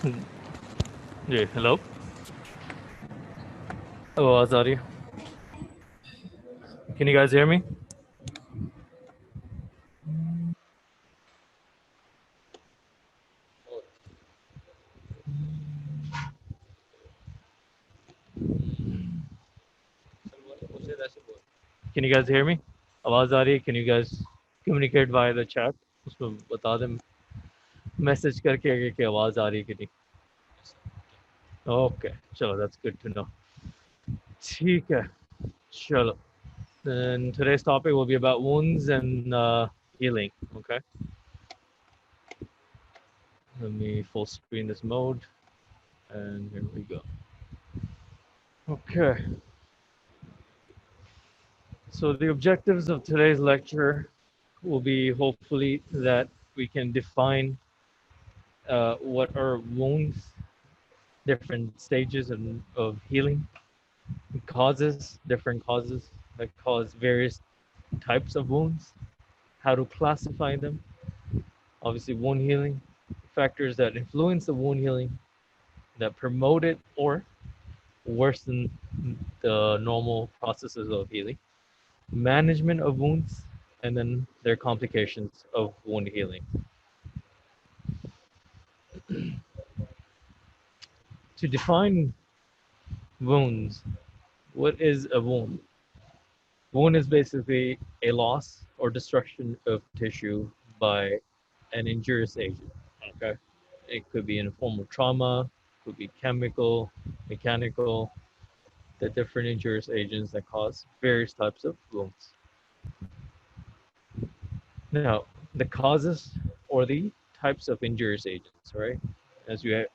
Yeah, hello. Oh, Azari. Can you guys hear me? Can you guys hear me? आवाज आ रही है? Can you guys communicate via the chat? उसमें बता दें message करके कि आवाज आ रही है कि नहीं. Okay, चलो, that's good to know. ठीक है, चलो. Then today's topic will be about wounds and healing. Okay. Let me full screen this mode, and here we go. Okay. So the objectives of today's lecture will be hopefully that we can define what are wounds, different stages of healing, causes, different causes that cause various types of wounds, how to classify them, obviously wound healing, factors that influence the wound healing, that promote it or worsen the normal processes of healing, management of wounds, and then their complications of wound healing. To define wounds, what is a wound? Wound is basically a loss or destruction of tissue by an injurious agent. Okay, it could be in a form of trauma, could be chemical, mechanical, the different injurious agents that cause various types of wounds. Now, the causes or the types of injurious agents, right? As you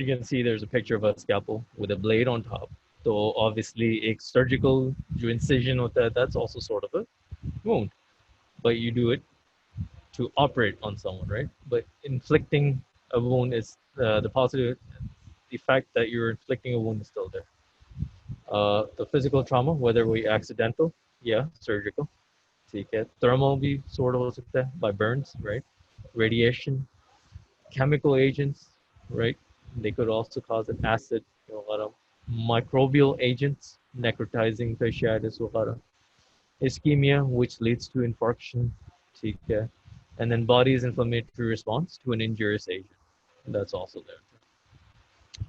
can see, there's a picture of a scalpel with a blade on top. So obviously, a surgical incision with that's also sort of a wound, but you do it to operate on someone, right? But inflicting a wound is the positive effect that you're inflicting a wound is still there. The physical trauma, whether we accidental, yeah, surgical. ठीक है. Thermal भी sort of हो सकता है by burns, right? Radiation, chemical agents, right? They could also cause an acid, a lot of microbial agents, necrotizing fasciitis वगैरह. Ischemia, which leads to infarction, ठीक है. And then body's inflammatory response to an injurious agent. That's also there.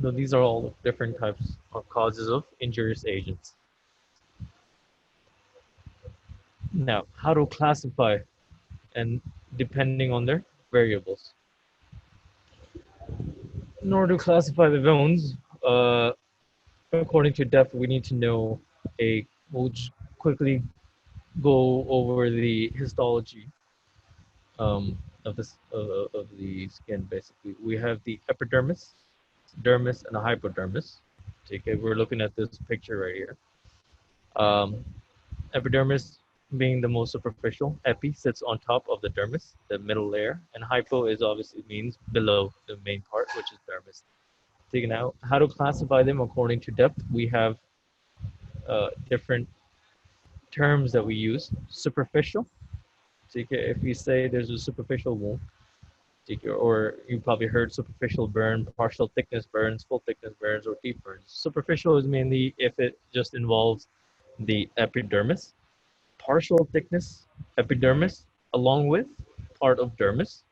So these are all different types of causes of injurious agents. Now, how to classify and depending on their variables. In order to classify the wounds, according to depth, we need to know we'll just quickly go over the histology of the skin. Basically, we have the epidermis, dermis, and a hypodermis. Okay, we're looking at this picture right here. Um, Epidermis being the most superficial, epi sits on top of the dermis, the middle layer, and hypo is obviously means below the main part, which is dermis. So now, how to classify them according to depth? We have different terms that we use. Superficial. So if we say there's a superficial wound, or you probably heard superficial burn, partial thickness burns, full thickness burns, or deep burns. Superficial is mainly if it just involves the epidermis, partial thickness epidermis along with part of dermis.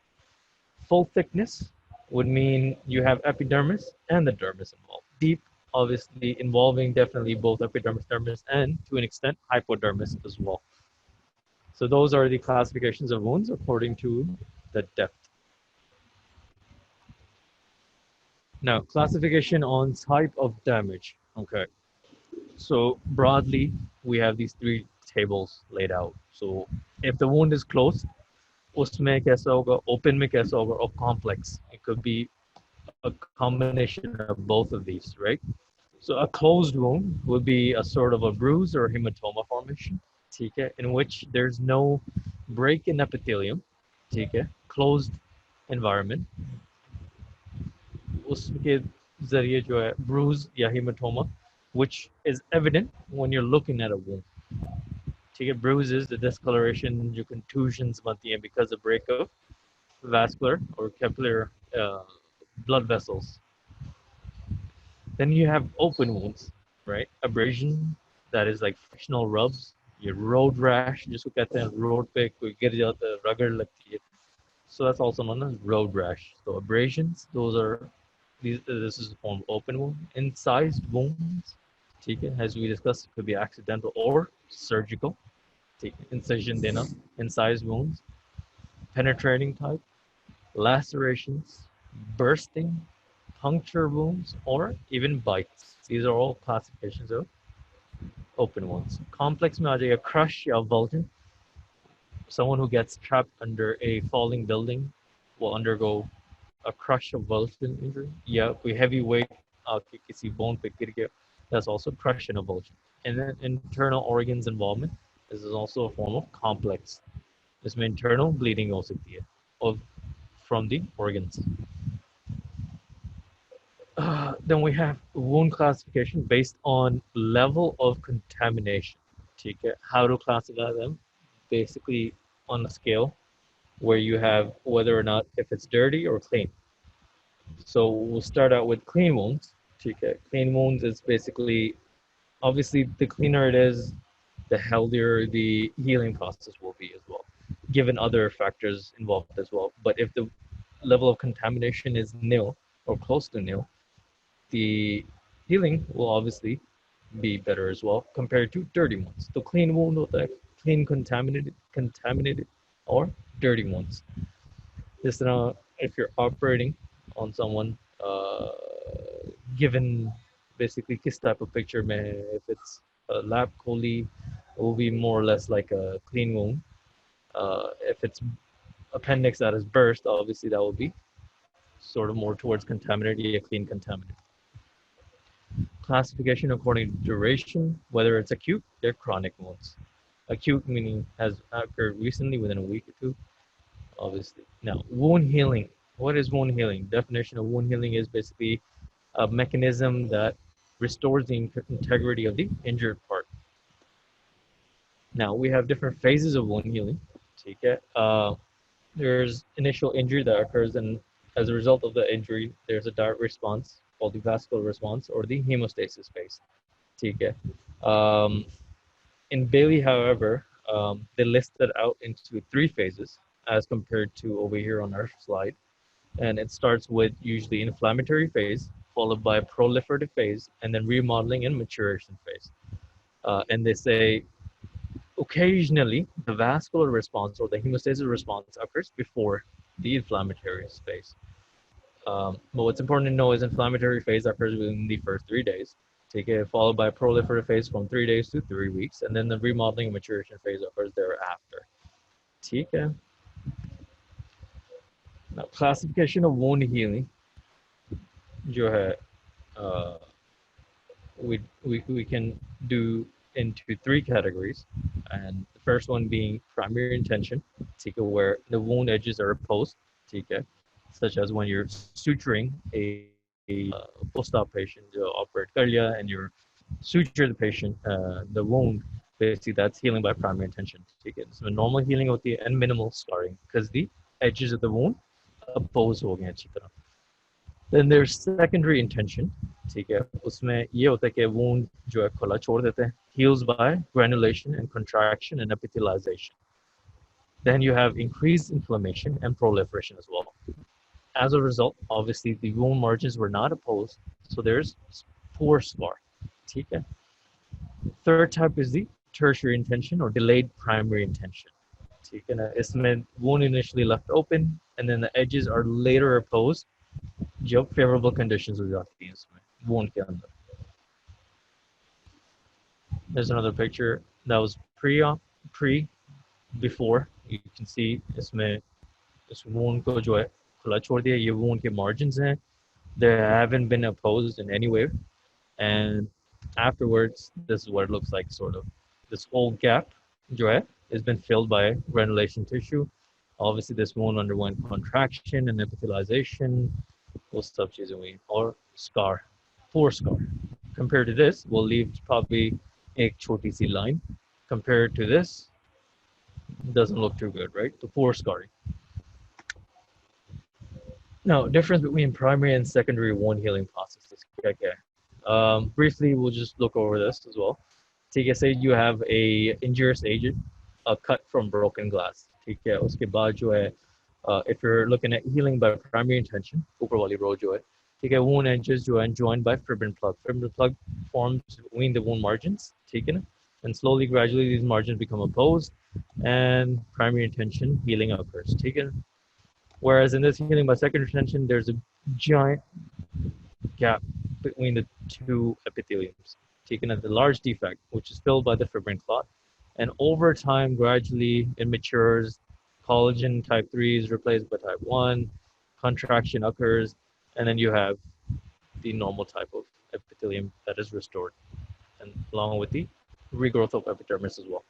Full thickness would mean you have epidermis and the dermis involved. Deep, obviously, involving definitely both epidermis, dermis, and to an extent, hypodermis as well. So those are the classifications of wounds according to the depth. Now, classification on type of damage. Okay. So broadly, we have these three tables laid out. So if the wound is closed, उसमें कैसा होगा, open में कैसा होगा, or complex. It could be a combination of both of these, right? So a closed wound would be a sort of a bruise or hematoma formation, ठीक in which there's no break in epithelium, ठीक closed environment. उसके जरिए जो है bruise या hematoma, which is evident when you're looking at a wound. ठीक bruises, the discoloration, your contusions बनती हैं because of break of vascular or capillary blood vessels. Then you have open wounds, right? Abrasion, that is like frictional rubs. Your road rash, जिसको कहते हैं road पे कोई गिर जाता है, रगड़ लगती है. So that's also known as road rash. So abrasions, those are these. This is a form of open wound. Incised wounds, ठीक है, as we discussed, could be accidental or surgical. ठीक है, incision देना, incised wounds, penetrating type, lacerations, bursting, puncture wounds, or even bites. These are all classifications of open wounds. Complex में आ जाएगा crush या avulsion. Someone who gets trapped under a falling building will undergo a crush avulsion injury. Yeah, कोई heavy weight आपके किसी bone पे गिर गया. That's also crush and avulsion. And then internal organs involvement. This is also a form of complex. इसमें internal bleeding हो सकती है of from the organs. Then we have wound classification based on level of contamination. ठीक है? How to classify them? Basically on a scale where you have whether or not if it's dirty or clean. So we'll start out with clean wounds. ठीक है? Clean wounds is basically, obviously, the cleaner it is, the healthier the healing process will be as well, given other factors involved as well. But if the level of contamination is nil or close to nil, the healing will obviously be better as well compared to dirty ones. The clean wound or the clean contaminated or dirty ones. This if you're operating on someone, given basically this type of picture, if it's a lap chole, it will be more or less like a clean wound. If it's appendix that is burst, obviously that will be sort of more towards contaminated, a clean contaminated. Classification according to duration, whether it's acute or chronic wounds. Acute meaning has occurred recently within a week or two, obviously. Now, wound healing. What is wound healing? Definition of wound healing is basically a mechanism that restores the integrity of the injured part. Now, we have different phases of wound healing. There's initial injury that occurs, and as a result of the injury, there's a direct response called the vascular response or the hemostasis phase. In Bailey, however, they listed out into 3 phases as compared to over here on our slide. And it starts with usually inflammatory phase, followed by proliferative phase, and then remodeling and maturation phase. And they say occasionally the vascular response or the hemostasis response occurs before the inflammatory phase. But what's important to know is inflammatory phase occurs within the first 3 days, followed by proliferative phase from 3 days to 3 weeks, and then the remodeling and maturation phase occurs thereafter. Now, classification of wound healing, जो है, we can do into 3 categories, and the first one being primary intention, where the wound edges are opposed, such as when you're suturing a post-op patient, operate earlier, and you're suture the patient, the wound, basically that's healing by primary intention. So normal healing होती है and minimal scarring because the edges of the wound oppose हो गए अच्छी तरह. Then there's secondary intention. ठीक है, उसमें ये होता है कि wound जो है खुला छोड़ देते हैं, heals by granulation and contraction and epithelialization. Then you have increased inflammation and proliferation as well. As a result, obviously the wound margins were not opposed, so there's poor scar. ठीक है. Third type is the tertiary intention or delayed primary intention. ठीक है ना, इसमें wound initially left open and then the edges are later opposed जब favorable conditions हो जाती हैं इसमें wound के अंदर. There's another picture that was before. You can see इसमें इस wound को जो है खुला छोड़ दिया. ये wound के margins हैं. They haven't been opposed in any way, and afterwards this is what it looks like. Sort of this whole gap जो है has been filled by granulation tissue. Obviously this wound underwent contraction and epithelialization, वो सब चीजें हुई, or scar, poor scar. Compared to this, we'll leave probably एक छोटी सी line. Compared to this, doesn't look too good, right? The poor scarring. Now, difference between primary and secondary wound healing processes. Okay. Briefly, we'll just look over this as well. ठीक है, say you have a injurious agent, a cut from broken glass. ठीक है, उसके बाद जो है, if you're looking at healing by primary intention, ऊपर वाली row जो है, ठीक है, wound edges जो है joined by fibrin plug. Fibrin plug forms between the wound margins. ठीक है ना? And slowly, gradually, these margins become opposed, and primary intention healing occurs. ठीक है? Whereas in this healing by secondary intention, there's a giant gap between the two epitheliums, taken as a large defect, which is filled by the fibrin clot. And over time, gradually, it matures. Collagen type 3 is replaced by type 1, contraction occurs, and then you have the normal type of epithelium that is restored, and along with the regrowth of epidermis as well.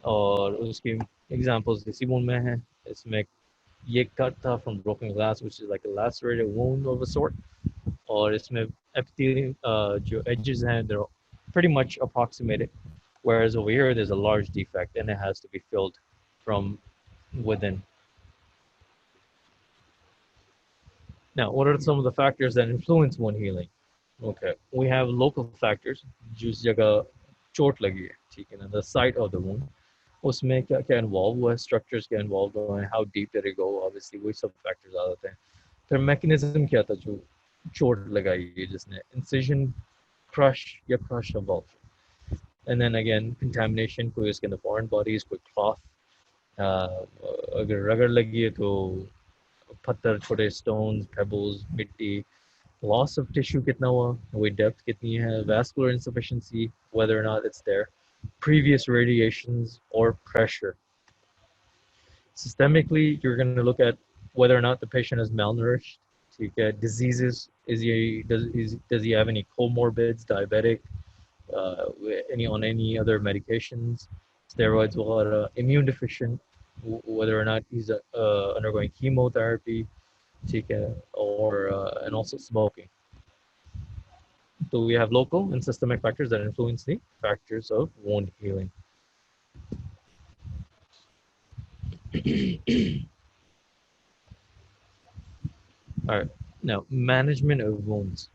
और उसकी examples इसी wound में है. इसमें ये cut था from broken glass, which is like a lacerated wound of a sort. Or इसमें epithelium जो edges हैं, they're pretty much approximated. Whereas over here, there's a large defect and it has to be filled from within. Now, what are some of the factors that influence wound healing? Okay, we have local factors, जिस जगह चोट लगी है, ठीक है ना, the site of the wound. उसमें क्या क्या involved हुआ है, structures क्या involved हुआ है, how deep did it go, obviously वही सब factors आ जाते हैं. फिर mechanism क्या था जो चोट लगाई है जिसने, incision, crush या crush avulsion. And then again, contamination, कोई उसके अंदर foreign bodies, कोई cloth, अगर रगड़ लगी है तो पत्थर, छोटे stones, pebbles, मिट्टी. Loss of tissue कितना हुआ, वही depth कितनी है, vascular insufficiency, whether or not it's there, previous radiations or pressure. Systemically, you're going to look at whether or not the patient is malnourished. So you get diseases. Does he have any comorbids, diabetic, any other medications, steroids, immune deficient, whether or not he's undergoing chemotherapy, or and also smoking. So we have local and systemic factors that influence the factors of wound healing. All right, now management of wounds.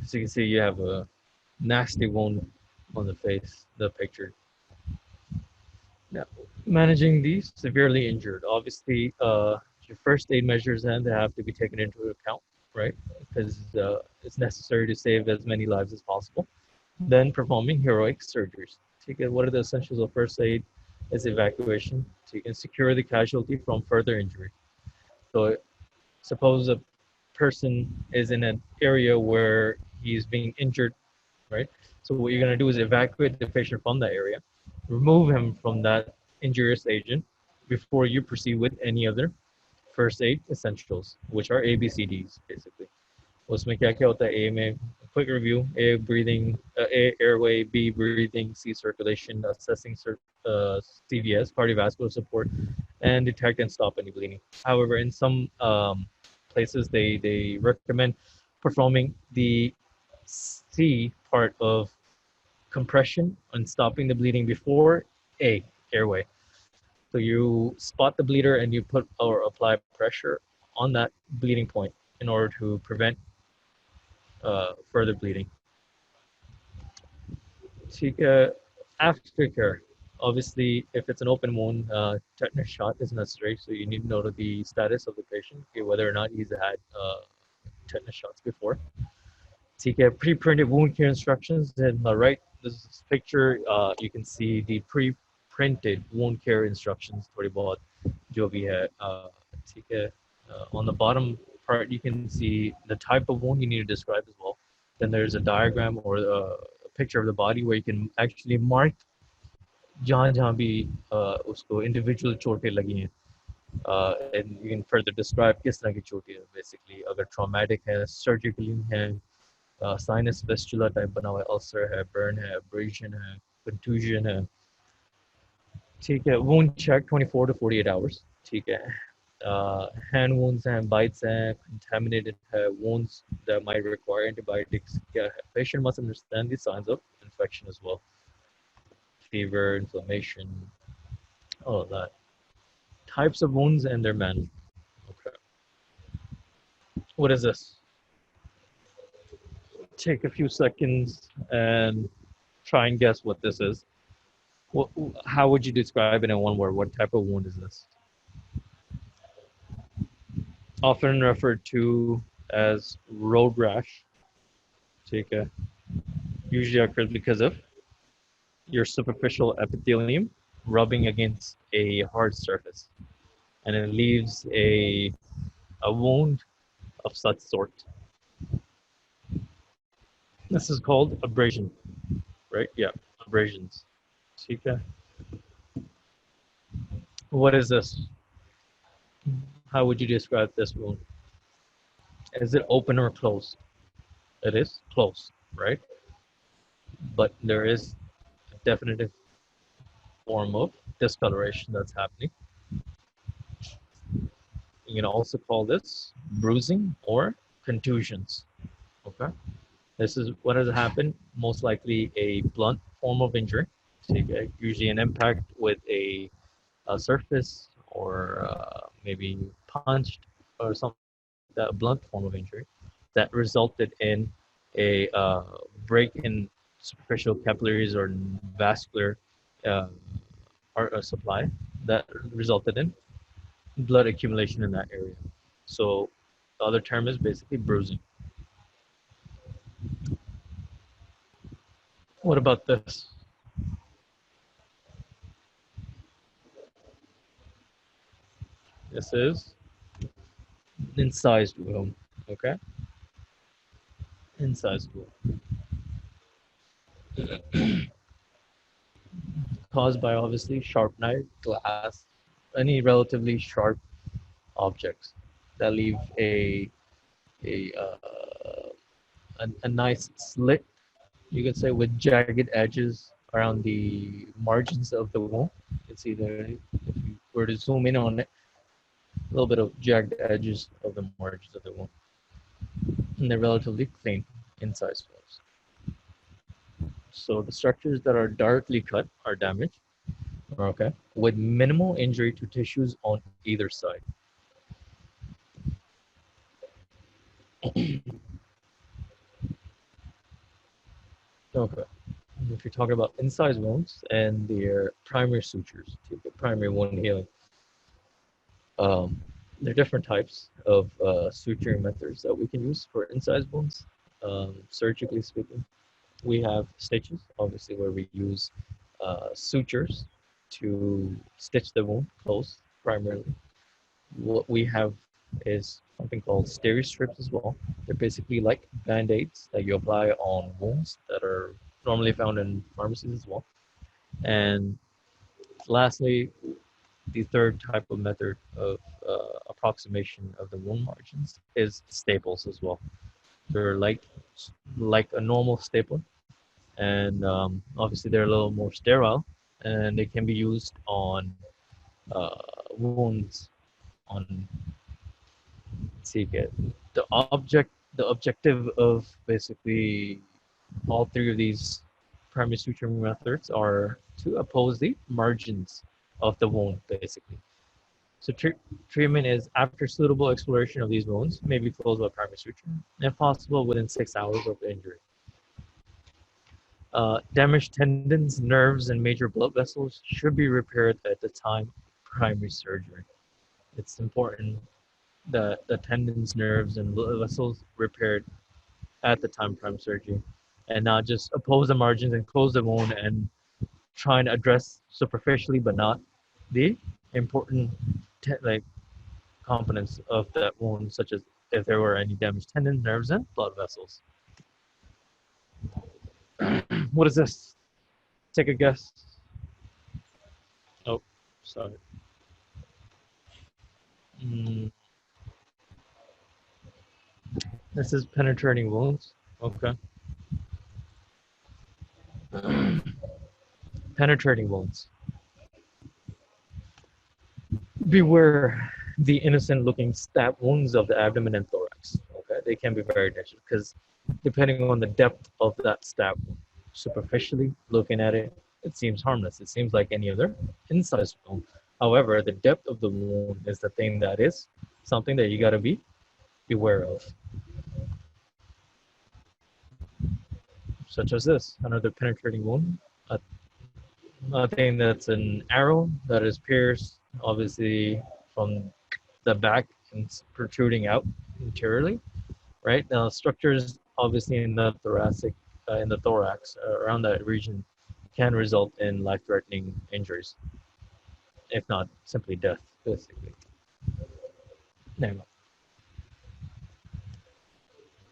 So you can see you have a nasty wound on the face, the picture. Now, managing the severely injured. Obviously, your first aid measures then they have to be taken into account, right? Because it's necessary to save as many lives as possible. Then performing heroic surgeries. What are the essentials of first aid? Is evacuation. So you can secure the casualty from further injury. So suppose a person is in an area where he's being injured, right? So what you're going to do is evacuate the patient from that area, remove him from that injurious agent before you proceed with any other first aid essentials, which are ABCDs basically. उसमें क्या क्या होता है? A में quick review: A, breathing, A, airway; B, breathing; C, circulation; assessing CVS, cardiovascular support; and detect and stop any bleeding. However, in some places they recommend performing the C part of compression and stopping the bleeding before A, airway. So you spot the bleeder and you put or apply pressure on that bleeding point in order to prevent further bleeding. Aftercare. Obviously, if it's an open wound, tetanus shot is necessary. So you need to know the status of the patient, whether or not he's had tetanus shots before. Pre-printed wound care instructions. And right, this picture, you can see the pre-printed wound care instructions. थोड़ी बहुत जो भी है, ठीक है. On the bottom part, you can see the type of wound you need to describe as well. Then there's a diagram or a picture of the body where you can actually mark जहाँ जहाँ भी उसको individual चोटें लगी हैं. And you can further describe किस तरह की चोटें है basically. अगर traumatic है, surgically है, sinus fistula type बना हुआ है, ulcer है, burn है, abrasion है, contusion है. ठीक है. Wound check 24 to 48 hours. ठीक है. Hand wounds and bites and contaminated wounds that might require antibiotics. Yeah, patient must understand the signs of infection as well. fever, inflammation, all of that. Types of wounds and their management. Okay. What is this? Take a few seconds and try and guess what this is. What, how would you describe it in one word? What type of wound is this? Often referred to as road rash. Take a, usually occurs because of your superficial epithelium rubbing against a hard surface, and it leaves a wound of such sort. This is called abrasion, right? Yeah, abrasions. Okay. What is this? How would you describe this wound? Is it open or closed? It is closed, right? But there is a definitive form of discoloration that's happening. You can also call this bruising or contusions. Okay. This is what has happened, most likely a blunt form of injury, usually an impact with a surface or maybe punched or something, that blunt form of injury that resulted in a break in superficial capillaries or vascular uh, supply that resulted in blood accumulation in that area. So the other term is basically bruising. What about this? This is incised wound, okay? Incised wound. Caused by obviously sharp knife, glass, any relatively sharp objects that leave a a nice slit, you could say, with jagged edges around the margins of the wound. You can see there, if you were to zoom in on it, a little bit of jagged edges of the margins of the wound. And they're relatively clean incised wounds. So the structures that are darkly cut are damaged, okay, with minimal injury to tissues on either side. Okay. If you're talking about incised wounds and their primary sutures, primary wound healing, um, there are different types of suturing methods that we can use for incised wounds. Surgically speaking, we have stitches, obviously, where we use sutures to stitch the wound closed primarily. What we have is something called Steri-strips as well. They're basically like band-aids that you apply on wounds that are normally found in pharmacies as well. And lastly, the third type of method of approximation of the wound margins is staples as well. They're like a normal staple, and obviously they're a little more sterile, and they can be used on uh, wounds on the objective of basically all three of these primary suturing methods are to oppose the margins of the wound, basically. So treatment is after suitable exploration of these wounds, may be closed by primary suture, if possible within 6 hours of injury. Damaged tendons, nerves, and major blood vessels should be repaired at the time of primary surgery. It's important that the tendons, nerves, and blood vessels repaired at the time of primary surgery, and not just oppose the margins and close the wound and try and address superficially, but not the important like components of that wound, such as if there were any damaged tendons, nerves, and blood vessels. What is this? Take a guess. Oh, sorry. Mm, this is penetrating wounds. Okay. Penetrating wounds. Beware the innocent-looking stab wounds of the abdomen and thorax. Okay, they can be very dangerous because depending on the depth of that stab, superficially looking at it, it seems harmless. It seems like any other incised wound. However, the depth of the wound is the thing that is something that you got to be beware of. Such as this, another penetrating wound, a thing that's an arrow that is pierced, obviously from the back and protruding out interiorly, right? Now, structures obviously in the thorax, around that region, can result in life-threatening injuries, if not simply death, basically. There you go.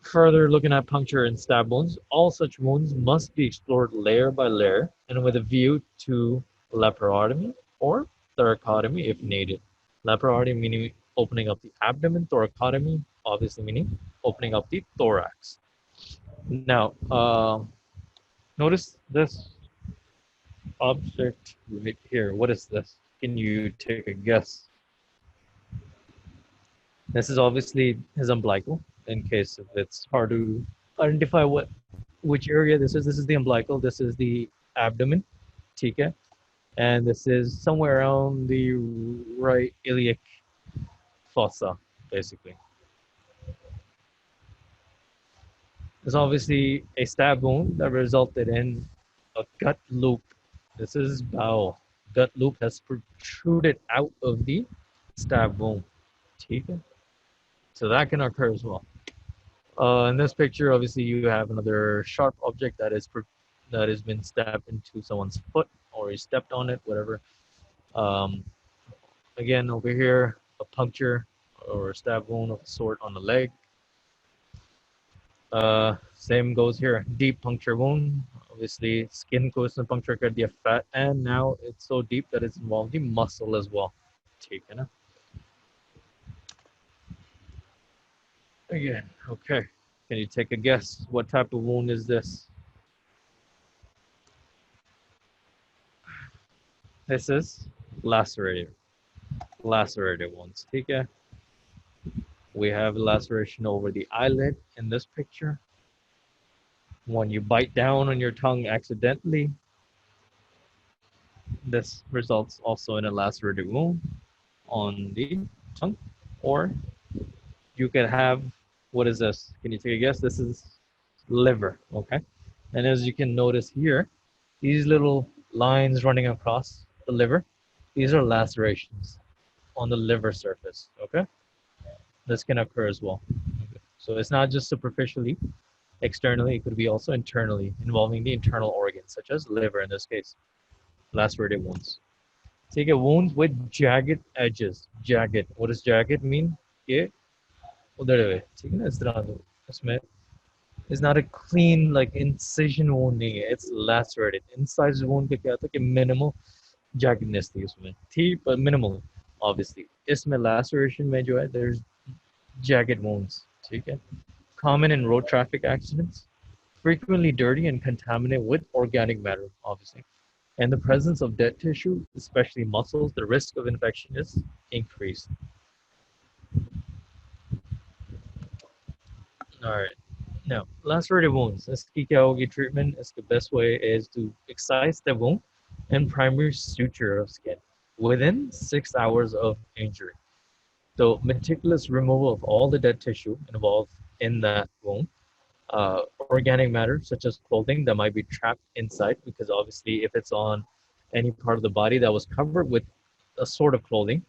Further looking at puncture and stab wounds, all such wounds must be explored layer by layer and with a view to laparotomy or thoracotomy if needed. Laparotomy meaning opening up the abdomen, thoracotomy obviously meaning opening up the thorax. Now, notice this object right here. What is this? Can you take a guess? This is obviously his umbilical, in case if it's hard to identify which area this is. This is the umbilical, this is the abdomen, tika, and this is somewhere around the right iliac fossa, basically. There's obviously a stab wound that resulted in a gut loop. This is bowel. Gut loop has protruded out of the stab wound. tika. So that can occur as well. In this picture, obviously, you have another sharp object that has been stabbed into someone's foot, or he stepped on it, whatever. Again, over here, a puncture or a stab wound of a sort on the leg. Same goes here. Deep puncture wound. Obviously, skin goes and puncture could be a fat, and now it's so deep that it's involved the muscle as well. Taken. Again, okay. Can you take a guess? What type of wound is this? This is lacerated wounds. Okay. We have laceration over the eyelid in this picture. When you bite down on your tongue accidentally, this results also in a lacerated wound on the tongue. Or you could have, what is this? Can you take a guess? This is liver, okay? And as you can notice here, these little lines running across the liver, these are lacerations on the liver surface, okay? This can occur as well. Okay. So it's not just superficially, externally, it could be also internally, involving the internal organs, such as liver in this case, lacerated wounds. So you get wounds with jagged edges. Jagged, what does jagged mean? ये उधर है, ठीक है ना, इस तरह दो, इसमें it's not a clean like incision wound नहीं है, it's lacerated. Incised wound का क्या होता है कि minimal jaggedness थी उसमें, थी but minimal, obviously. इसमें laceration में जो है, there's jagged wounds, ठीक है? Common in road traffic accidents, frequently dirty and contaminated with organic matter, obviously. And the presence of dead tissue, especially muscles, the risk of infection is increased. All right. Now, lacerated wounds. इसकी क्या होगी treatment? इसका best way is to excise the wound and primary suture of skin within 6 hours of injury. So meticulous removal of all the dead tissue involved in that wound, organic matter such as clothing that might be trapped inside, because obviously if it's on any part of the body that was covered with a sort of clothing,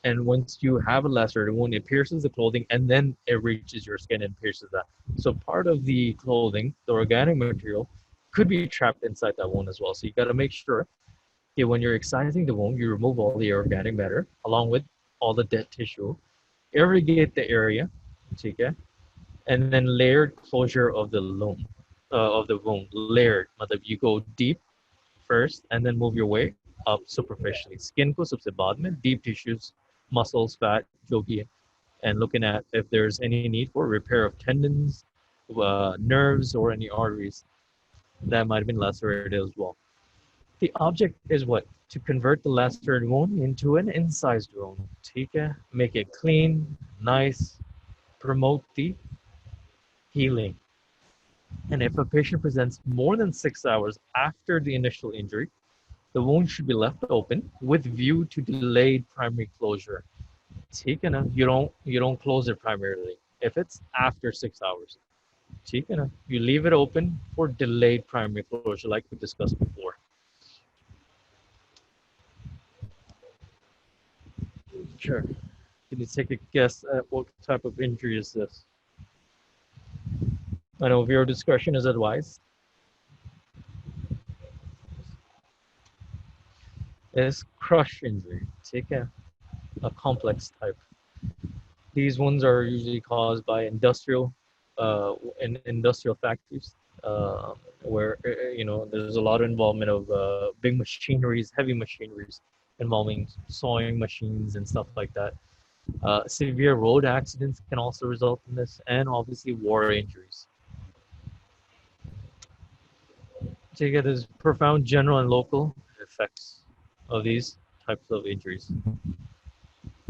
and once you have a lacerated wound, it pierces the clothing and then it reaches your skin and pierces that. So part of the clothing, the organic material, could be trapped inside that wound as well. So you got to make sure that when you're excising the wound, you remove all the organic matter along with all the dead tissue, irrigate the area, okay, and then layered closure of the wound, layered. You go deep first and then move your way up superficially. Skin ko sabse baad mein, deep tissues, muscles, fat, jo bhi hai, and looking at if there's any need for repair of tendons, nerves, or any arteries that might have been lacerated as well. The object is what? To convert the lacerated wound into an incised wound. ठीक है? Make it clean, nice, promote the healing. And if a patient presents more than 6 hours after the initial injury, the wound should be left open with view to delayed primary closure. ठीक है ना? You don't close it primarily if it's after 6 hours. ठीक है ना? You leave it open for delayed primary closure, like we discussed before. Sure. Can you take a guess at what type of injury is this? I know viewer discretion is advised. It's crush injury. Take a complex type. These ones are usually caused by in industrial factories, where there's a lot of involvement of big machineries, heavy machineries, involving sewing machines and stuff like that. Severe road accidents can also result in this, and obviously war injuries. So you get these profound general and local effects of these types of injuries.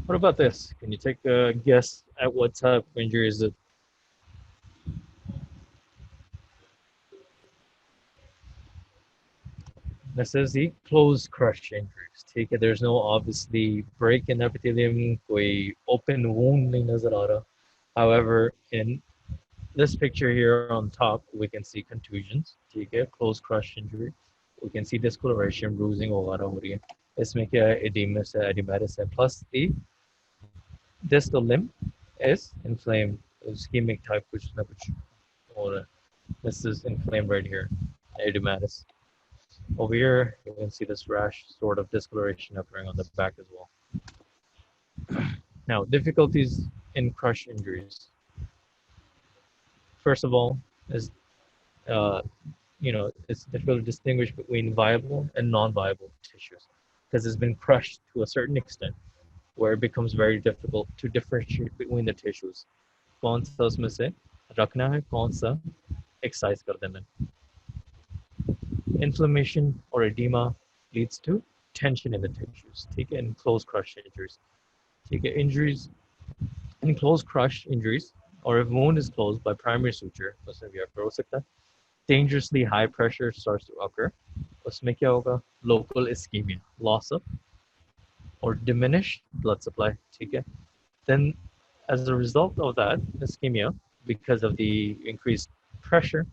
What about this? Can you take a guess at what type of injury is it? This is the closed crush injuries. ठीक है, there's no obviously break in epithelium, कोई open wound नहीं नजर आ रहा. However, in this picture here on top, we can see contusions. ठीक है, closed crush injury. We can see discoloration, bruising वगैरह हो रही है. इसमें क्या है, edematous है, edematous है. Plus the distal limb is inflamed, ischemic type कुछ ना कुछ हो रहा है. This is inflamed right here, edematous. Over here, you can see this rash sort of discoloration occurring on the back as well. Now, difficulties in crush injuries. First of all, is uh, it's difficult to distinguish between viable and non-viable tissues because it's been crushed to a certain extent where it becomes very difficult to differentiate between the tissues. कौन सा उसमें से रखना है, कौन सा excise कर देना है. Inflammation or edema leads to tension in the tissues. ठीक है, in closed crush injuries. ठीक है, injuries in closed crush injuries, or if wound is closed by primary suture, उसमें भी occur हो सकता है. Dangerously high pressure starts to occur. उसमें क्या होगा? Local ischemia, loss of or diminished blood supply. ठीक है. Then, as a result of that ischemia, because of the increased pressure,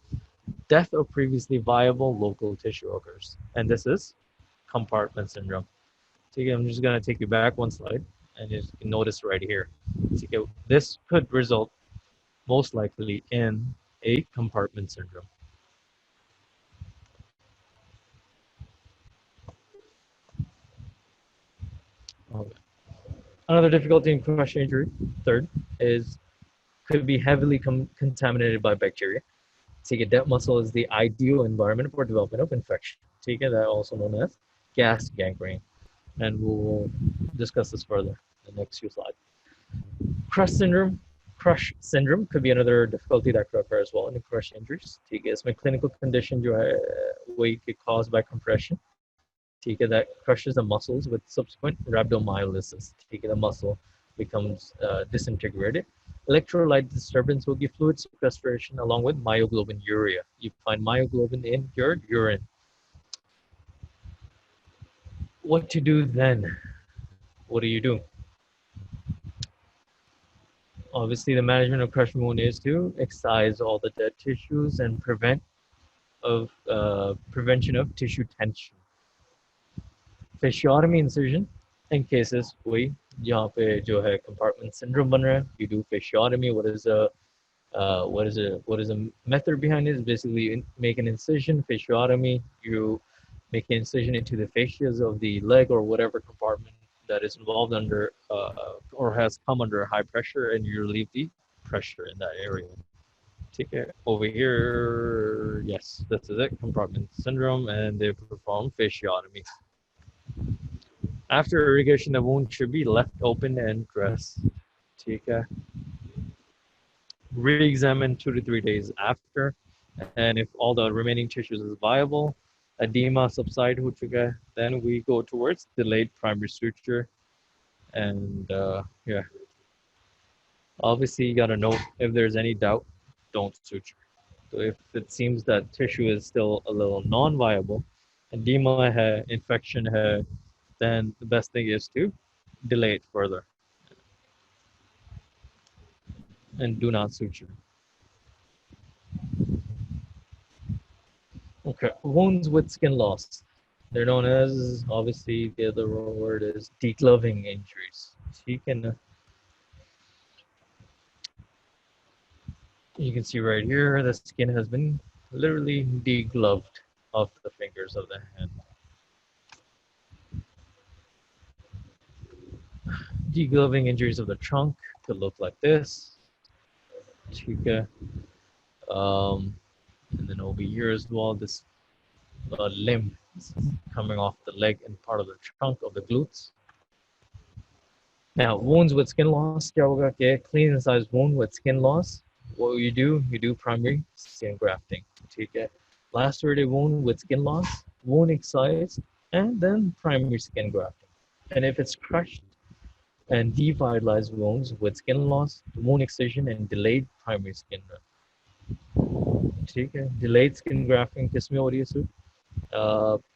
death of previously viable local tissue occurs. And this is compartment syndrome. Okay, I'm just going to take you back one slide and you can notice right here. Okay, this could result most likely in a compartment syndrome. Okay. Another difficulty in crush injury, third, is could be heavily contaminated by bacteria. Take a dead muscle is the ideal environment for development of infection. Take it, that also known as gas gangrene. And we'll discuss this further in the next few slides. Crush syndrome could be another difficulty that could occur as well in crush injuries. ठीक है, इसमें clinical condition जो है वही caused by compression. ठीक है, that crushes the muscles with subsequent rhabdomyolysis. ठीक है, the muscle becomes disintegrated. Electrolyte disturbance will give fluid sequestration along with myoglobinuria. You find myoglobin in your urine. What to do then? What do? Obviously, the management of crush wound is to excise all the dead tissues and prevention of tissue tension. Fasciotomy incision in cases कोई जहाँ पे जो है compartment syndrome बन रहा है, you do fasciotomy. What is a method behind it? Is basically make an incision. Fasciotomy, you make an incision into the fascias of the leg or whatever compartment that is involved under or has come under high pressure, and you relieve the pressure in that area. Take it over here. Yes, this is it. Compartment syndrome, and they perform fasciotomy. After irrigation, the wound should be left open and dressed. Take it. Re-examine 2 to 3 days after, and if all the remaining tissues is viable, edema subside ho chuka hai, then we go towards delayed primary suture. And yeah, obviously you gotta know if there's any doubt, don't suture. So if it seems that tissue is still a little non-viable, edema hai, infection hai, then the best thing is to delay it further and do not suture. Okay, wounds with skin loss. They're known as, obviously, the other word is degloving injuries. You can see right here, the skin has been literally degloved off the fingers of the hand. Degloving injuries of the trunk could look like this. Chica. And then over here as well, this limb is coming off the leg and part of the trunk of the glutes. Now, wounds with skin loss, क्या होगा कि clean incised wound with skin loss, what you do primary skin grafting. ठीक है? Lacerated wound with skin loss, wound excised, and then primary skin grafting. And if it's crushed and devitalized wounds with skin loss, wound excision, and delayed primary skin grafting. ठीक है? Delayed skin grafting किसमें हो रही है sir?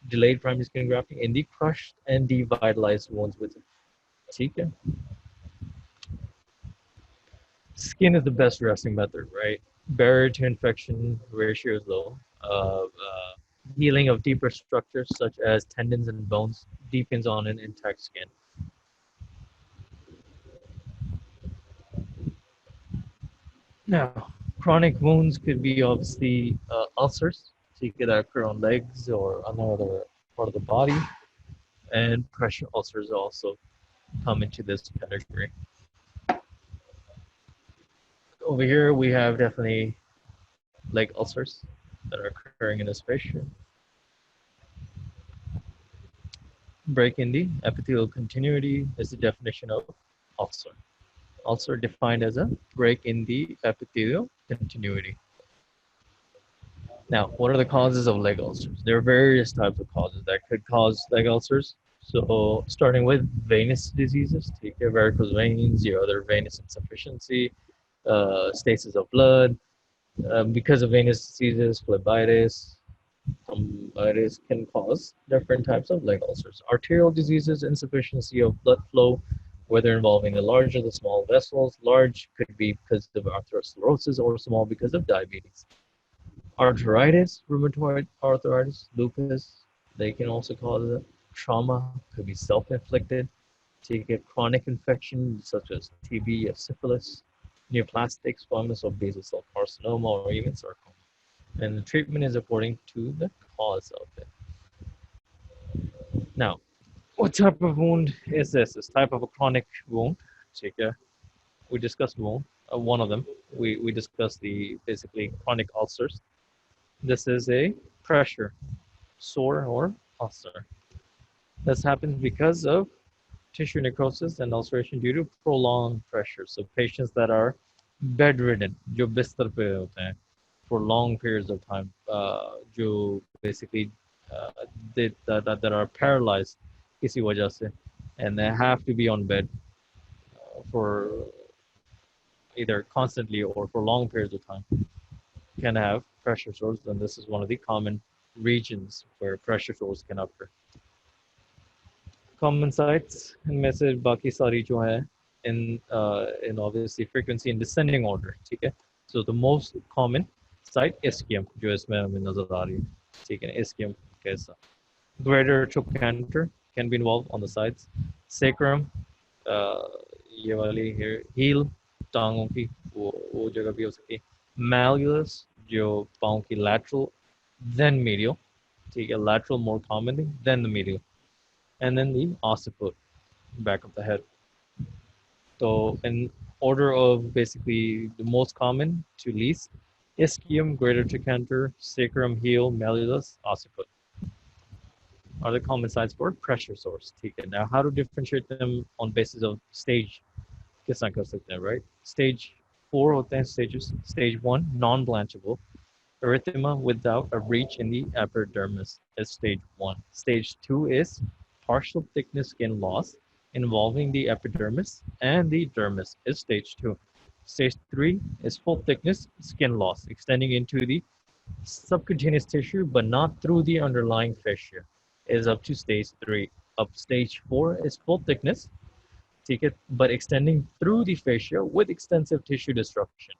Delayed primary skin grafting in the crushed and devitalized wounds with it. ठीक है? Skin is the best dressing method, right? Barrier to infection ratio is low. Healing of deeper structures such as tendons and bones deepens on an intact skin. Now, chronic wounds could be obviously ulcers, so you could occur on legs or another part of the body, and pressure ulcers also come into this category. Over here, we have definitely leg ulcers that are occurring in this patient. Break in the epithelial continuity is the definition of ulcer. Ulcer defined as a break in the epithelial continuity. Now, what are the causes of leg ulcers? There are various types of causes that could cause leg ulcers. So, starting with venous diseases, take your varicose veins, your other venous insufficiency, stasis of blood. Because of venous diseases, phlebitis, it can cause different types of leg ulcers. Arterial diseases, insufficiency of blood flow, whether involving the large or the small vessels. Large could be because of atherosclerosis or small because of diabetes. Arthritis, rheumatoid arthritis, lupus, they can also cause it. Trauma could be self-inflicted. So you get chronic infection such as TB or syphilis, neoplastic squamous or basal cell carcinoma, or even sarcoma. And the treatment is according to the cause of it. Now, what type of wound is this? This type of a chronic wound. We discussed wound, one of them. We discussed the basically chronic ulcers. This is a pressure sore or ulcer. This happens because of tissue necrosis and ulceration due to prolonged pressure. So patients that are bedridden, जो बिस्तर पे होते हैं for long periods of time, जो basically that are paralyzed किसी वजह से, and they have to be on bed for either constantly or for long periods of time, can have pressure sores, and this is one of the common regions where pressure sores can occur. Common sites इनमें से बाकी सारी जो है in obviously frequency in descending order, ठीक है? So the most common site ischium जो इसमें हमें नजर आ रही है, ठीक है? Ischium कैसा? Greater trochanter can be involved on the sides. Sacrum, ये वाली here, heel, टांगों की वो जगह भी हो सकती है. Malleolus जो पाँव की lateral, then medial, ठीक है? Lateral more commonly, then the medial. And then the occiput, back of the head. So in order of basically the most common to least, ischium, greater trochanter, sacrum, heel, malleolus, occiput are the common sites for pressure sores. Now, how to differentiate them on basis of stage? Right? Stage 4 होते हैं stages. Stage 1, non-blanchable. Erythema without a breach in the epidermis is stage 1. Stage 2 is partial thickness skin loss involving the epidermis and the dermis is stage 2. Stage 3 is full thickness skin loss, extending into the subcutaneous tissue but not through the underlying fascia. Is up to stage 3. Up stage 4 is full thickness, but extending through the fascia with extensive tissue destruction.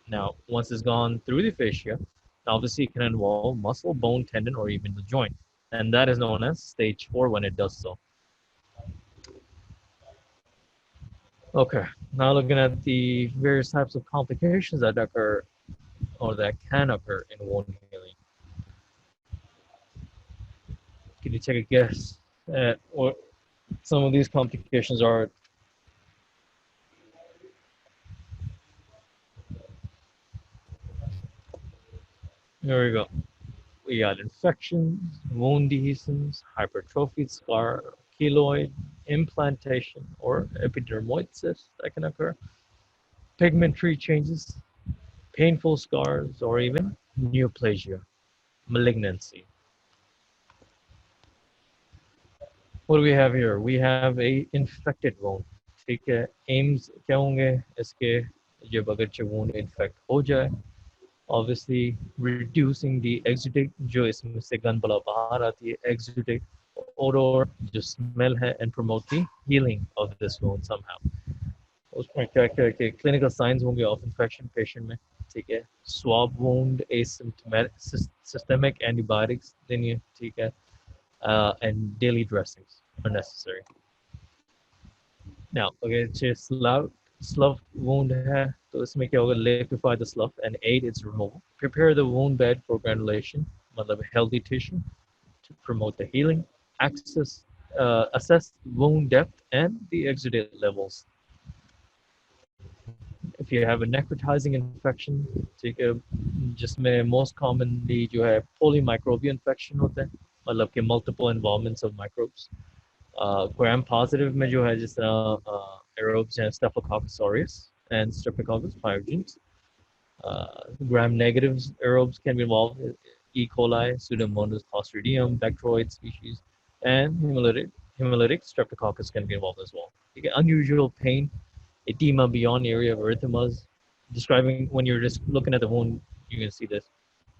Now, once it's gone through the fascia, obviously it can involve muscle, bone, tendon, or even the joint. And that is known as stage 4 when it does so. Okay, now looking at the various types of complications that occur or that can occur in wound healing. Can you take a guess at what some of these complications are? There we go. We got infections, wound adhesions, hypertrophied scar, keloid, implantation, or epidermolysis that can occur, pigmentary changes, painful scars, or even neoplasia, malignancy. What do we have here? We have a infected wound. ठीक है, aims क्या होंगे इसके जब अगर wound infect हो जाए, obviously reducing the exudate जो इसमें से गंद बला बाहर आती है, exudate odor जो smell है, and promote the healing of this wound somehow. उसमें क्या क्या क्या clinical signs होंगे of infection patient में, ठीक है, swab wound, asymptomatic, systemic antibiotics देनी है, ठीक है, and daily dressings are necessary. Now, अगर slough wound है तो इसमें क्या होगा, liquefy the slough and aid its removal. Prepare the wound bed for granulation, मतलब healthy tissue, to promote the healing. Assess wound depth and the exudate levels. If you have a necrotizing infection, ठीक है, जिसमें most commonly जो है polymicrobial infection होता है, मतलब कि multiple involvements of microbes. Gram positive में जो है जिस तरह aerobes and Staphylococcus aureus and Streptococcus pyogenes. Gram negatives aerobes can be involved in E. coli, Pseudomonas clostridium, Bacteroid species, and hemolytic Streptococcus can be involved as well. You get unusual pain, edema beyond area of erythemas. Describing when you're just looking at the wound, you can see this.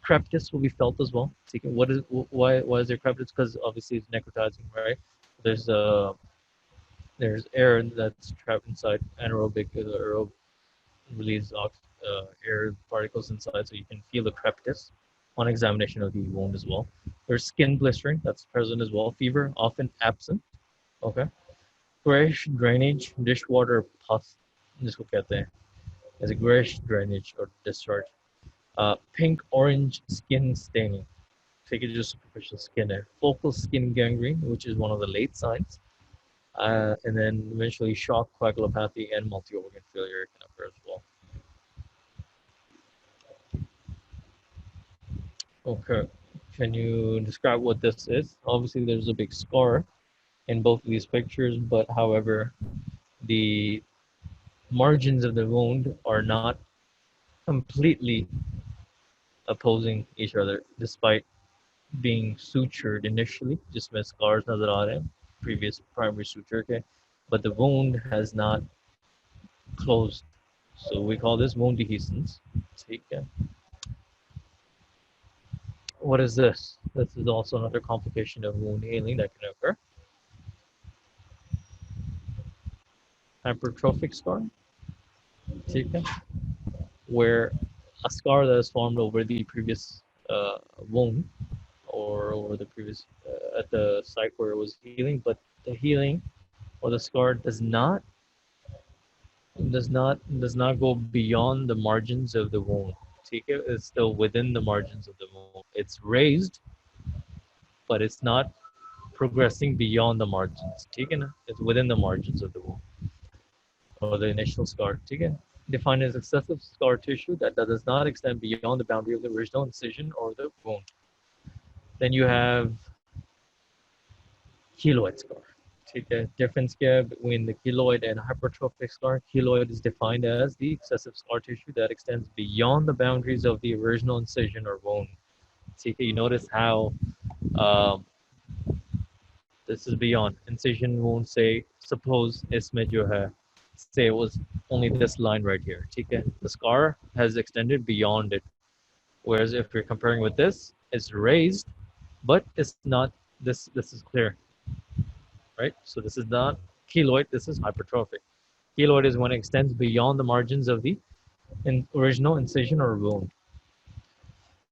Crepitus will be felt as well. So why is there crepitus? Because obviously it's necrotizing, right? There's air that's trapped inside anaerobic aerobe release air particles inside, so you can feel the crepitus on examination of the wound as well. There's skin blistering that's present as well. Fever often absent. Okay. Grayish drainage, dishwater pus, जिसको कहते हैं, is a grayish drainage or discharge. Pink orange skin staining. Take it just superficial skin. Focal skin gangrene, which is one of the late signs. And then eventually shock, coagulopathy, and multi-organ failure can occur as well. Okay, can you describe what this is? Obviously, there's a big scar in both of these pictures, but however, the margins of the wound are not completely opposing each other, despite being sutured initially, just with scars nazar aa rahe hain, previous primary suture, okay, but the wound has not closed. So we call this wound dehiscence. Okay. What is this? This is also another complication of wound healing that can occur. Hypertrophic scar, where a scar that is formed over the previous wound or over the previous at the site where it was healing, but the healing or the scar does not go beyond the margins of the wound. It's still within the margins of the wound. It's raised, but it's not progressing beyond the margins. It's within the margins of the wound or the initial scar. Defined as excessive scar tissue that does not extend beyond the boundary of the original incision or the wound. Then you have keloid scar. Difference here between the keloid and hypertrophic scar. Keloid is defined as the excessive scar tissue that extends beyond the boundaries of the original incision or wound. You notice how this is beyond incision wound. Say, suppose इसमें जो है say it was only this line right here. Okay? The scar has extended beyond it. Whereas if you're comparing with this, it's raised, but it's not, this is clear, right? So this is not keloid, this is hypertrophic. Keloid is when it extends beyond the margins of the original incision or wound.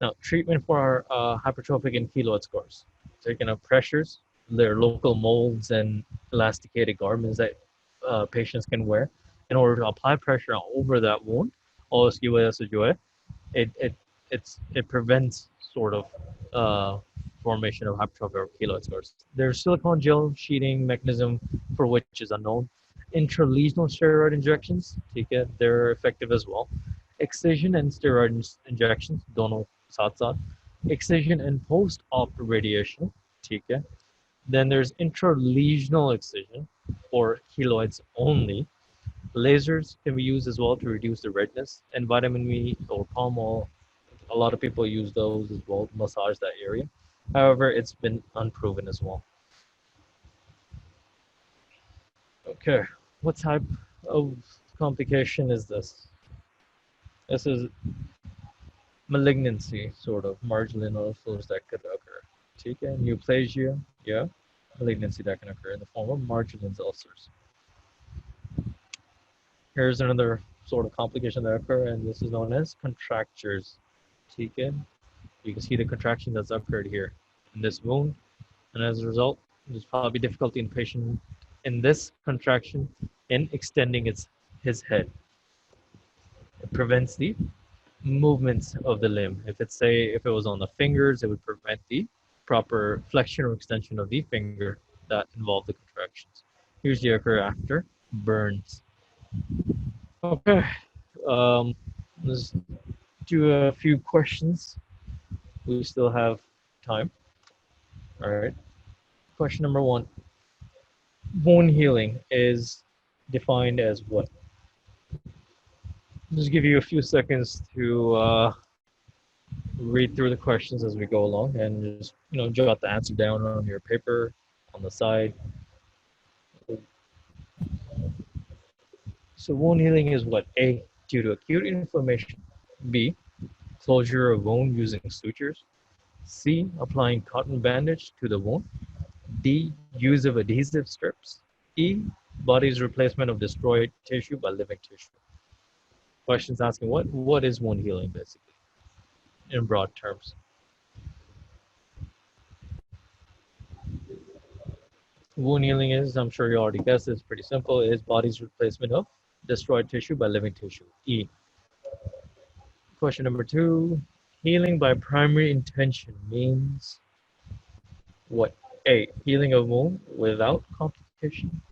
Now, treatment for hypertrophic and keloid scars. Taking up pressures, there are local molds and elasticated garments that patients can wear in order to apply pressure over that wound. It it it prevents sort of formation of hypertrophic or keloid scars. There's silicone gel sheeting mechanism for which is unknown. Intralesional steroid injections, they're effective as well. Excision and steroid injections, dono साथ साथ. Excision and post-op radiation, ठीक है. Then there's intralesional excision for keloids only. Lasers can be used as well to reduce the redness, and vitamin E or palm oil, a lot of people use those as well to massage that area. However, it's been unproven as well. Okay, what type of complication is this? This is malignancy, sort of marginal ulcers that could occur. Okay, neoplasia, yeah, malignancy that can occur in the form of marginal ulcers. Here's another sort of complication that occur, and this is known as contractures. Okay, you can see the contraction that's occurred here in this wound, and as a result, there's probably difficulty in patient in this contraction in extending his head. It prevents the movements of the limb. If it was on the fingers, it would prevent the proper flexion or extension of the finger that involved the contractions. Usually occur after burns. Okay, let's do a few questions. We still have time. All right. Question number 1. Wound healing is defined as what? Just give you a few seconds to read through the questions as we go along, and just jot the answer down on your paper on the side. So wound healing is what? A, due to acute inflammation. B, closure of wound using sutures. C, applying cotton bandage to the wound. D, use of adhesive strips. E, body's replacement of destroyed tissue by living tissue. Questions asking what is wound healing basically, in broad terms. Wound healing is, I'm sure you already guessed, it's pretty simple. It is body's replacement of destroyed tissue by living tissue. E. Question number 2. Healing by primary intention means what? A. Healing of wound without complication.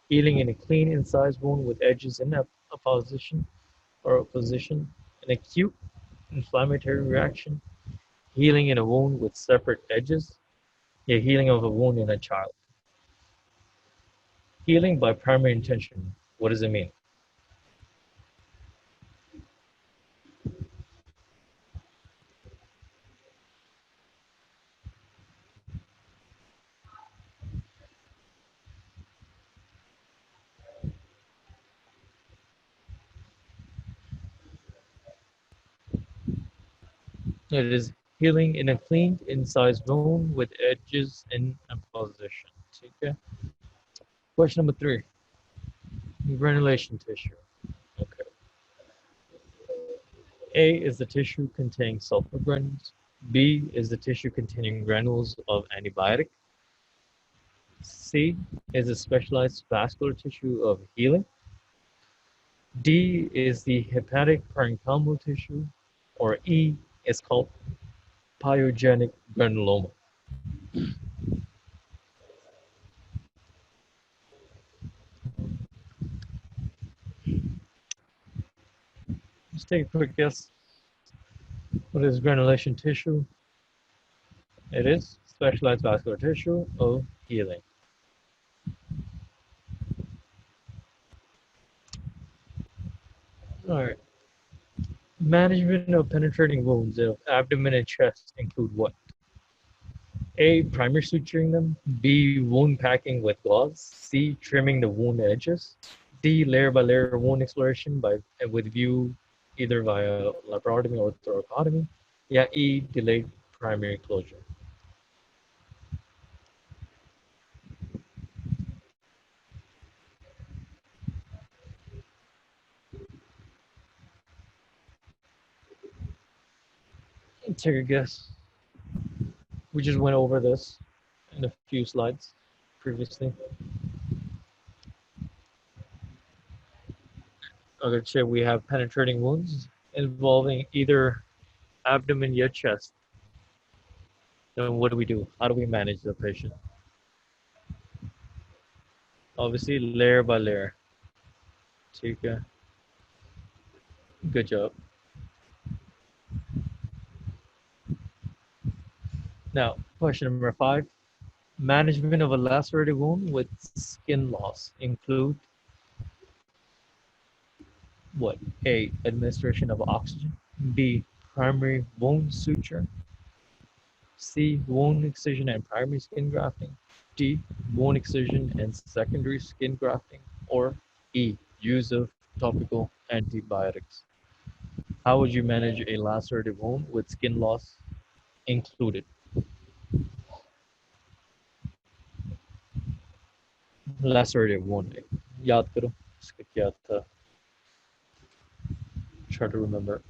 Healing in a clean incised wound with edges in opposition, an acute inflammatory reaction. Healing in a wound with separate edges. A healing of a wound in a child. Healing by primary intention, what does it mean? It is healing in a clean incised wound with edges in opposition. Okay. Question number 3. Granulation tissue. Okay. A is the tissue containing sulfur granules. B is the tissue containing granules of antibiotic. C is a specialized vascular tissue of healing. D is the hepatic parenchymal tissue, or E is called pyogenic granuloma. Just take a quick guess. What is granulation tissue? It is specialized vascular tissue of healing. All right. Management of penetrating wounds of abdomen and chest include what? A, primary suturing them. B, wound packing with gauze. C, trimming the wound edges. D, layer by layer wound exploration with view either via laparotomy or thoracotomy. Yeah, E, delayed primary closure. Take a guess. We just went over this in a few slides previously. Okay, we have penetrating wounds involving either abdomen or chest. Then what do? How do we manage the patient? Obviously, layer by layer. Take a good job. Now, question number 5. Management of a lacerated wound with skin loss include what? A, administration of oxygen. B, primary wound suture. C, wound excision and primary skin grafting. D, wound excision and secondary skin grafting. Or E, use of topical antibiotics. How would you manage a lacerated wound with skin loss included? Lacerated wound. याद करो इसका क्या था? Try to remember.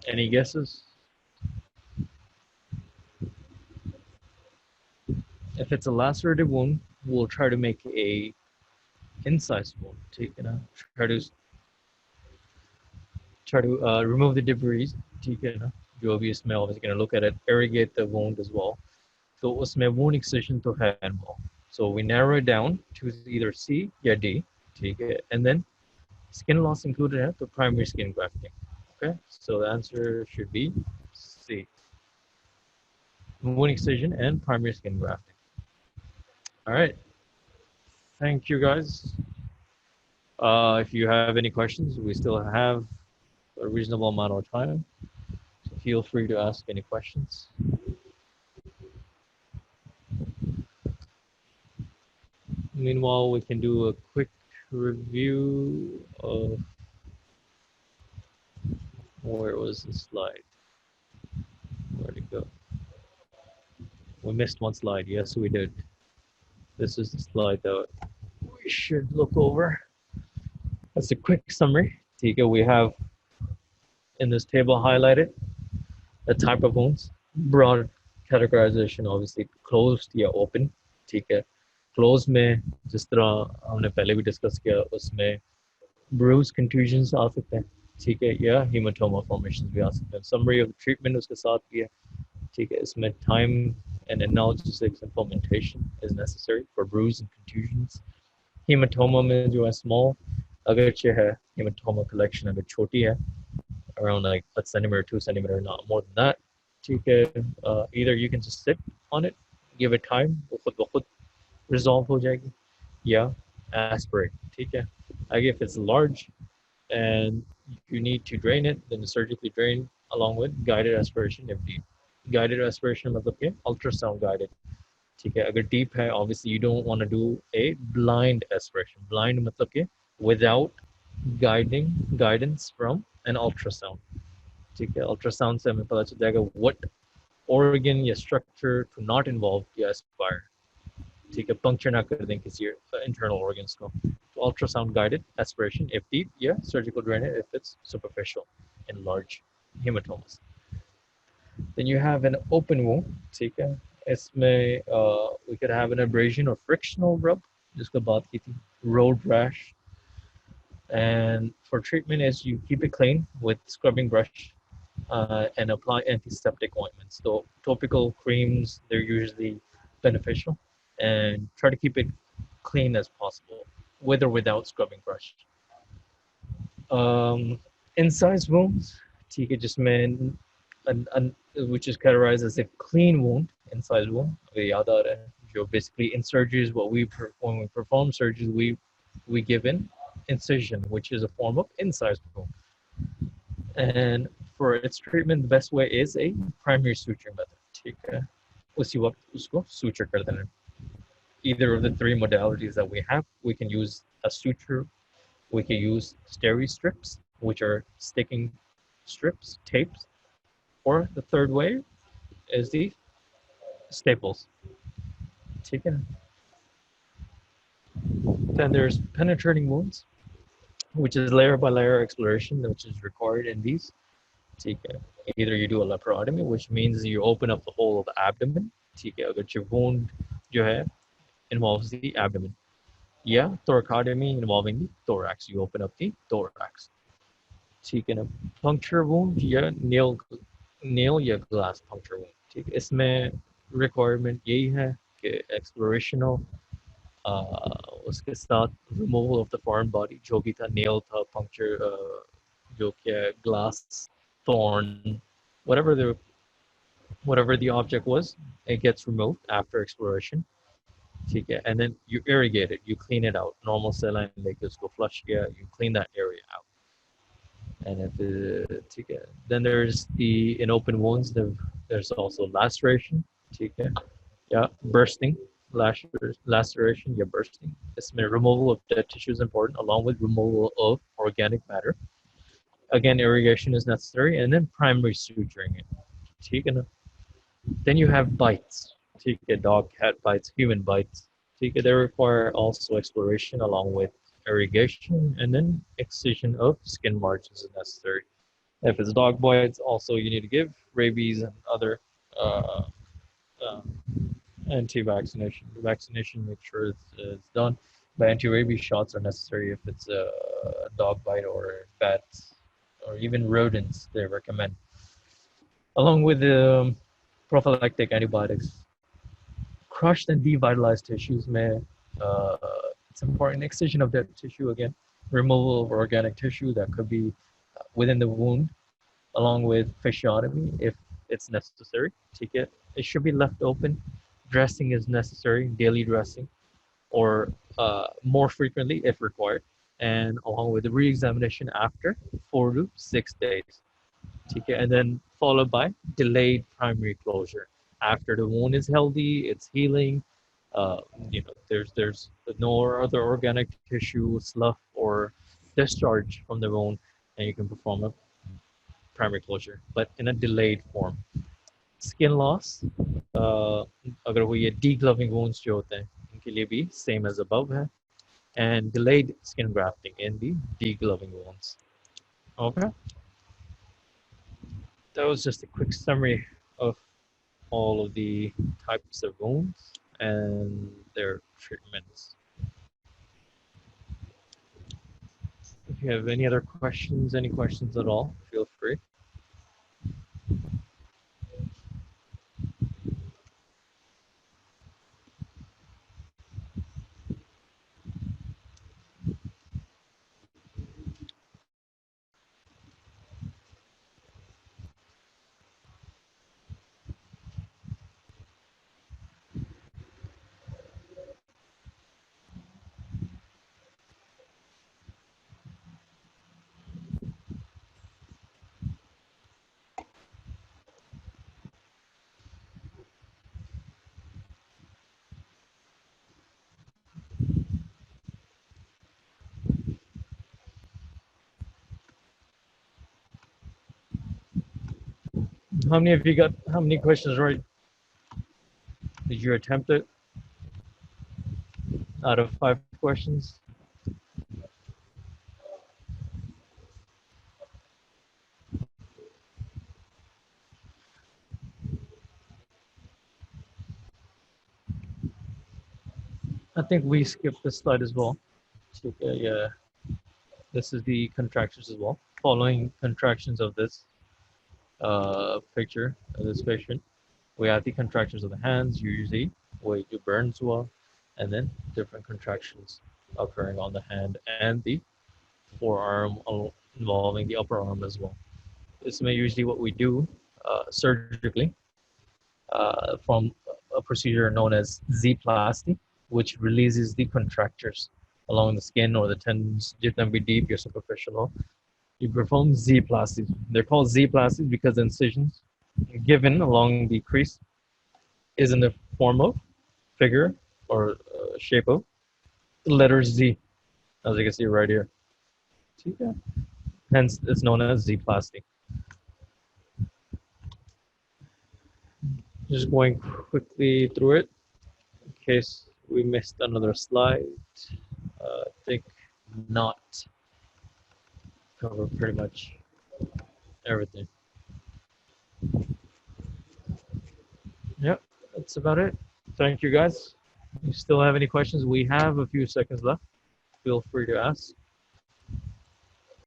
Any guesses? If it's a lacerated wound, we'll try to make a incise wound. Try to remove the debris. ठीक है ना? जो भी इसमें obviously going to look at it, irrigate the wound as well. So उसमें wound excision तो है involved. So we narrow it down to either C or D. ठीक है? And then skin loss included है तो primary skin grafting. Okay, so the answer should be C. Wound excision and primary skin grafting. All right. Thank you guys. If you have any questions, we still have a reasonable amount of time. So feel free to ask any questions. Meanwhile, we can do a quick review of where was the slide? Where'd it go? We missed one slide. Yes, we did. This is the slide that we should look over. That's a quick summary. Tika, we have in this table highlighted the type of wounds, broad categorization, obviously closed या open. ठीक है, closed में जिस तरह हमने पहले भी discuss किया उसमें bruise contusions आ सकते हैं, ठीक है, या hematoma formations भी आ सकते हैं. Summary of treatment उसके साथ भी है, ठीक है. इसमें time and analgesics and fomentation is necessary for bruise and contusions. Hematoma में जो है small, अगर है hematoma collection अगर छोटी है around like a centimeter, 2 centimeter, not more than that. Either you can just sit on it, give it time, resolve ho jayegi. Yeah, aspirate. If it's large and you need to drain it, then surgically drain along with guided aspiration if need. Guided aspiration matlab ke ultrasound guided. Agar deep hai, obviously you don't want to do a blind aspiration. Blind matlab ke without guidance from an ultrasound. Ultrasound से हमें पता चल जाएगा what organ या structure to not involve या aspire. Puncture ना कर दें किसी internal organs को. So ultrasound guided aspiration if deep, yeah, surgical drainage if it's superficial in large hematomas. Then you have an open wound. इसमें we could have an abrasion or frictional rub, जिसका बात की थी, road rash. And for treatment is you keep it clean with scrubbing brush and apply antiseptic ointments. So topical creams, they're usually beneficial, and try to keep it clean as possible, with or without scrubbing brush. Incise wounds, ठीक है, जिसमें which is categorized as a clean wound, incise wound. Basically in surgeries, when we perform surgeries, we give an incision, which is a form of incise wound. And for its treatment, the best way is a primary suture method. ठीक है, उसी वक्त उसको suture कर देना. Either of the three modalities that we have, we can use a suture, we can use steri strips, which are sticking strips, tapes, or the third way is the staples. ठीक है. Then there's penetrating wounds, which is layer by layer exploration, which is required in these. Either you do a laparotomy, which means you open up the whole of the abdomen. अगर जो wound जो है involves the abdomen. Yeah, thoracotomy involving the thorax. You open up the thorax. ठीक है ना. Puncture wound या nail या glass puncture wound. ठीक है. इसमें requirement यही है कि explorational उसके साथ removal of the foreign body, जो भी था, nail था, puncture, जो क्या glass, thorn, whatever the object was, it gets removed after exploration. ठीक है. And then you irrigate it, you clean it out. Normal saline लेके उसको flush किया, you clean that area out. And ठीक है. Then there's in open wounds, there's also laceration. ठीक है. Yeah, bursting. Laceration, yeah, bursting. इसमें removal of dead tissue is important, along with removal of organic matter. Again, irrigation is necessary, and then primary suturing it. ठीक है ना. Then you have bites. ठीक है. Dog, cat bites, human bites. ठीक है. They require also exploration along with irrigation, and then excision of skin margins is necessary. If it's dog bites, also you need to give rabies and other anti-vaccination. Vaccination, make sure it's done. But anti-rabies shots are necessary if it's a dog bite or bats or even rodents. They recommend, along with the prophylactic antibiotics. Crushed and devitalized tissues it's important. Excision of dead tissue, again, removal of organic tissue that could be within the wound, along with fasciotomy if it's necessary. Take it. It should be left open. Dressing is necessary, daily dressing, or more frequently if required, and along with the re-examination after 4 to 6 days. Okay, and then followed by delayed primary closure. After the wound is healthy, it's healing, there's no other organic tissue, slough, or discharge from the wound, and you can perform a primary closure, but in a delayed form. Skin loss, अगर वो ये degloving wounds जो होते हैं, इनके लिए भी same as above है, and delayed skin grafting in the degloving wounds. Okay. That was just a quick summary of all of the types of wounds and their treatments. If you have any other questions, any questions at all, feel free. How many questions right? Did you attempt it? Out of 5 questions? I think we skipped this slide as well. Yeah, this is the contractions as well. Following contractions of this picture of this patient, we have the contractions of the hands, usually we do burns well, and then different contractions occurring on the hand and the forearm, involving the upper arm as well. This may usually what we do surgically from a procedure known as Z-plasty, which releases the contractures along the skin or the tendons. You can be deep, you're superficial. You perform Z-plasties. They're called Z-plasties because the incisions given along the crease is in the form of figure or shape of the letter Z, as you can see right here. See that? Hence, it's known as Z-plasty. Just going quickly through it in case we missed another slide. I think not. Cover pretty much everything. Yep, that's about it. Thank you guys. If you still have any questions, we have a few seconds left. Feel free to ask.